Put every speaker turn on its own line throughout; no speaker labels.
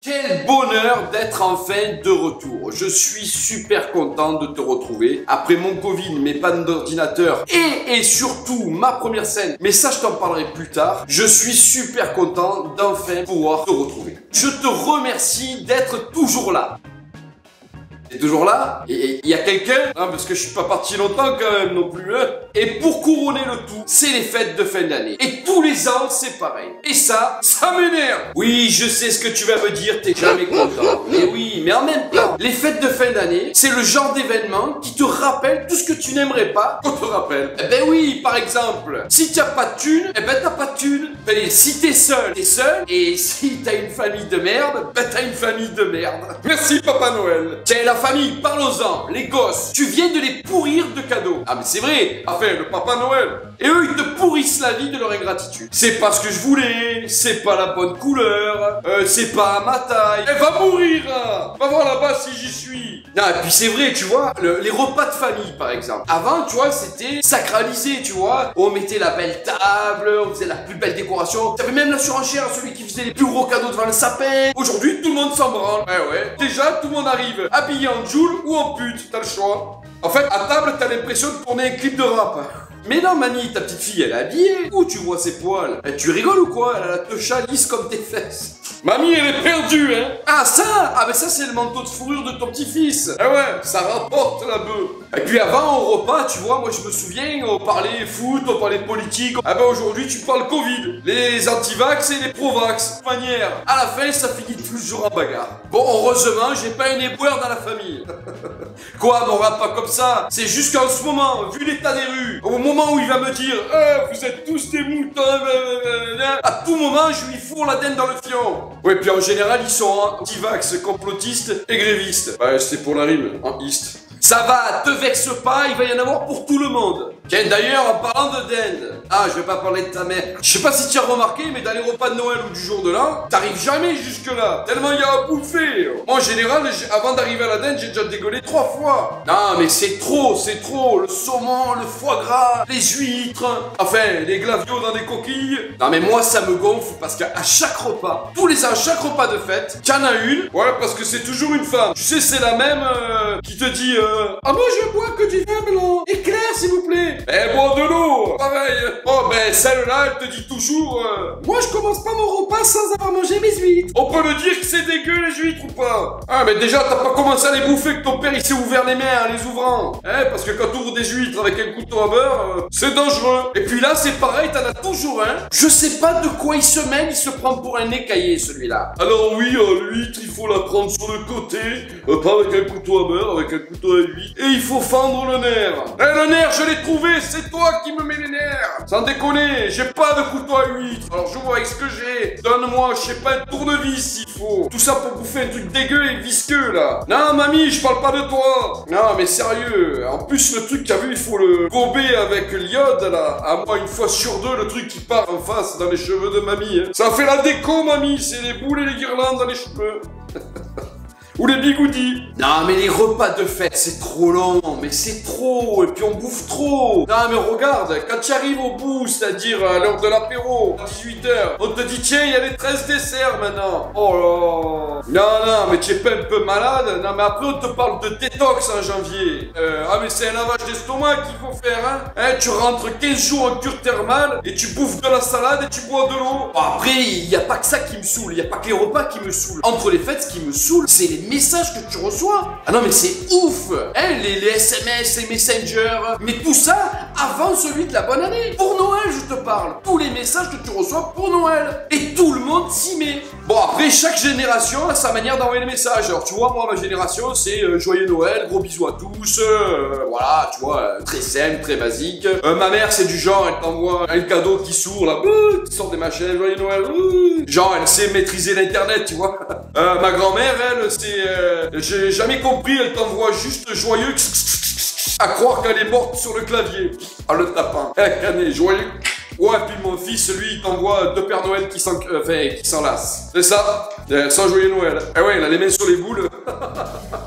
Quel bonheur d'être enfin de retour. Je suis super content de te retrouver. Après mon Covid, mes pannes d'ordinateur et surtout ma première scène, mais ça je t'en parlerai plus tard, je suis super content d'enfin pouvoir te retrouver. Je te remercie d'être toujours là. T'es toujours là? Et il y a quelqu'un? Hein, parce que je suis pas parti longtemps quand même non plus, hein. Et pour couronner le tout, c'est les fêtes de fin d'année. Et tous les ans, c'est pareil. Et ça m'énerve. Oui, je sais ce que tu vas me dire, t'es jamais content. Mais oui, mais en même temps, les fêtes de fin d'année, c'est le genre d'événement qui te rappelle tout ce que tu n'aimerais pas qu'on te rappelle. Eh ben oui, par exemple, si t'as pas de thunes, eh ben t'as pas de thunes. Ben, si t'es seul, t'es seul. Et si t'as une famille de merde, ben t'as une famille de merde. Merci Papa Noël. Tiens, la famille, parlons-en, les gosses, tu viens de les pourrir de cadeaux. Ah mais c'est vrai, enfin le Papa Noël. Et eux ils te pourrissent la vie de leur ingratitude. C'est pas ce que je voulais, c'est pas la bonne couleur, c'est pas à ma taille. Elle va mourir hein. Va voir là-bas si j'y suis. Non et puis c'est vrai, tu vois, les repas de famille par exemple. Avant, tu vois, c'était sacralisé, tu vois. On mettait la belle table, on faisait la plus belle décoration. T'avais même la surenchère, celui qui faisait les plus gros cadeaux devant le sapin. Aujourd'hui, tout le monde s'en branle. Ouais. Déjà, tout le monde arrive habillé en Joule ou en pute, t'as le choix. En fait, à table, t'as l'impression de tourner un clip de rap. Mais non, mamie, ta petite fille, elle est habillée. Où tu vois ses poils? Tu rigoles ou quoi? Elle a la teucha lisse comme tes fesses. Mamie, elle est perdue, hein. Ah, ça? Ah, ben ça, c'est le manteau de fourrure de ton petit-fils. Ah ouais, ça rapporte la bœuf. Et puis avant, au repas, tu vois, moi, je me souviens, on parlait foot, on parlait politique. Ah ben aujourd'hui, tu parles Covid. Les anti-vax et les pro-vax. De toute manière, à la fin, ça finit toujours en bagarre. Bon, heureusement, j'ai pas un éboueur dans la famille. Quoi, on va pas comme ça. C'est juste qu'en ce moment, vu l'état des rues, au moment où il va me dire vous êtes tous des moutons, à tout moment, je lui fourre la dinde dans le fion. Ouais, puis en général, ils sont anti-vax, complotistes et grévistes. Ouais, c'est pour la rime, en east. Ça va, te vexe pas, il va y en avoir pour tout le monde. Tiens, d'ailleurs, en parlant de dinde, je vais pas parler de ta mère. Je sais pas si tu as remarqué, mais dans les repas de Noël ou du jour de l'an, t'arrives jamais jusque-là, tellement il y a à bouffer. Moi, en général, avant d'arriver à la dinde, j'ai déjà dégueulé 3 fois. Non, mais c'est trop. Le saumon, le foie gras, les huîtres, enfin, les glaviots dans des coquilles. Non, mais moi, ça me gonfle parce qu'à chaque repas, tous les ans, chaque repas de fête, t'en as une. Ouais, parce que c'est toujours une femme. Tu sais, c'est la même qui te dit moi, je bois que du vin blanc. Éclair, s'il vous plaît. Eh, bois de l'eau. Pareil. Oh, ben, celle-là, elle te dit toujours moi, je commence pas mon repas sans avoir mangé mes huîtres. On peut le dire que c'est dégueu, les huîtres, ou pas? Ah, mais déjà, t'as pas commencé à les bouffer que ton père, il s'est ouvert les mains en les ouvrant. Parce que quand t'ouvres des huîtres avec un couteau à beurre, c'est dangereux. Et puis là, c'est pareil, t'en as toujours un. Je sais pas de quoi il se mêle, il se prend pour un écaillé, celui-là. Alors oui, l'huître, il faut la prendre sur le côté, pas avec un couteau à beurre, avec un couteau à huître. Et il faut fendre le nerf. Le nerf, je l'ai trouvé, c'est toi qui me mets les nerfs. Sans déconner, j'ai pas de couteau à huître. Alors je vois avec ce que j'ai. Donne-moi, je sais pas, un tournevis s'il faut. Tout ça pour bouffer un truc dégueu et visqueux, là. Non, mamie, je parle pas de toi. Non, mais sérieux. En plus, le truc, t'as vu, il faut le gober avec l'iode, là. À moi, une fois sur deux, le truc qui part en face dans les cheveux de mamie. Hein. Ça fait la déco, mamie. C'est les boules et les guirlandes dans les cheveux. Ou les bigoudis. Non, mais les repas de fête, c'est trop long. Mais c'est trop. Et puis on bouffe trop. Non, mais regarde, quand tu arrives au bout, c'est-à-dire à l'heure de l'apéro, à 18h, on te dit, tiens, il y a les 13 desserts maintenant. Oh là. Non, mais tu es pas un peu malade. Non, mais après, on te parle de détox en janvier. Mais c'est un lavage d'estomac qu'il faut faire, hein. Tu rentres 15 jours en cure thermale et tu bouffes de la salade et tu bois de l'eau. Bon, après, il n'y a pas que ça qui me saoule. Il n'y a pas que les repas qui me saoulent. Entre les fêtes, ce qui me saoule, c'est les messages que tu reçois. Ah non, mais c'est ouf. Les SMS, les Messenger, mais tout ça avant celui de la bonne année. Pour Noël, je te parle. Tous les messages que tu reçois pour Noël. Et tout le monde s'y met. Bon, après, chaque génération a sa manière d'envoyer les messages. Alors, tu vois, moi, ma génération, c'est joyeux Noël, gros bisous à tous. Voilà, tu vois, très simple, très basique. Ma mère, c'est du genre, elle t'envoie un cadeau qui s'ouvre, là, qui sort des machins, joyeux Noël. Genre, elle sait maîtriser l'internet, tu vois. Ma grand-mère, elle, c'est j'ai jamais compris, elle t'envoie juste joyeux à croire qu'elle est morte sur le clavier en le tapant. Elle est joyeux. Ouais, puis mon fils, lui, il t'envoie 2 Pères Noël qui s'enlacent. C'est ça, sans joyeux Noël. Eh ouais, il a les mains sur les boules.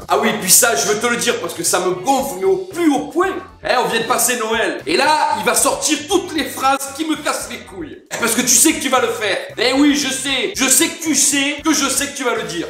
Ah oui, puis ça, je veux te le dire parce que ça me gonfle, mais au plus haut point. On vient de passer Noël. Et là, il va sortir toutes les phrases qui me cassent les couilles. Parce que tu sais que tu vas le faire. Eh oui, je sais que tu sais que je sais que tu vas le dire.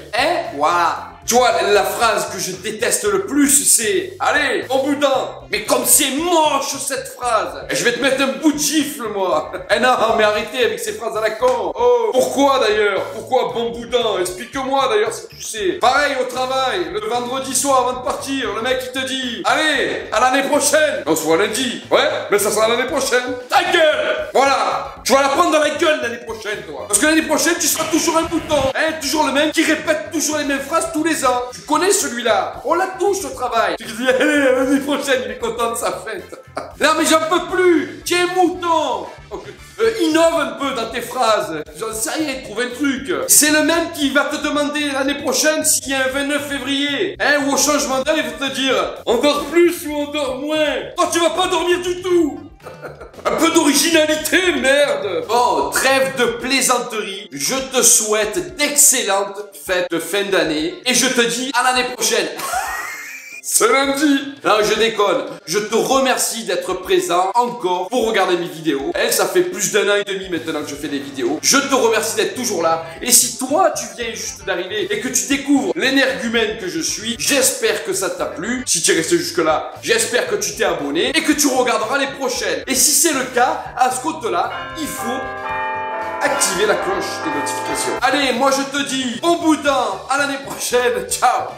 Voilà. Tu vois, la phrase que je déteste le plus, c'est « Allez, bon boudin !» Mais comme c'est moche, cette phrase, je vais te mettre un bout de gifle, moi. Non, mais arrêtez avec ces phrases à la con. Oh, pourquoi d'ailleurs? Pourquoi bon boudin? Explique-moi d'ailleurs si tu sais. Pareil au travail, le vendredi soir avant de partir, le mec il te dit « Allez, à l'année prochaine !» On se voit lundi. Ouais, mais ça sera l'année prochaine. Ta gueule! Voilà. Tu vas la prendre dans la gueule l'année prochaine, toi. Parce que l'année prochaine, tu seras toujours un bouton. Hein, toujours le même qui répète toujours les mêmes phrases tous les ans. Tu connais celui-là. On la touche au travail. Tu te dis, allez, l'année prochaine, il est content de sa fête. Non, mais j'en peux plus. Tiens, mouton. Innove un peu dans tes phrases. J'en sais rien, trouve un truc. C'est le même qui va te demander l'année prochaine s'il y a un 29 février. Hein, ou au changement d'heure, il va te dire, on dort plus ou on dort moins. Toi, tu vas pas dormir du tout. Un peu d'originalité, merde! Bon, trêve de plaisanterie. Je te souhaite d'excellentes fêtes de fin d'année. Et je te dis à l'année prochaine. C'est lundi! Non, je déconne. Je te remercie d'être présent encore pour regarder mes vidéos. Ça fait plus d'1 an et demi maintenant que je fais des vidéos. Je te remercie d'être toujours là. Et si toi, tu viens juste d'arriver et que tu découvres l'énergumène que je suis, j'espère que ça t'a plu. Si tu es resté jusque-là, j'espère que tu t'es abonné et que tu regarderas les prochaines. Et si c'est le cas, à ce compte-là, il faut activer la cloche des notifications. Allez, moi je te dis bon boudin, à l'année prochaine. Ciao!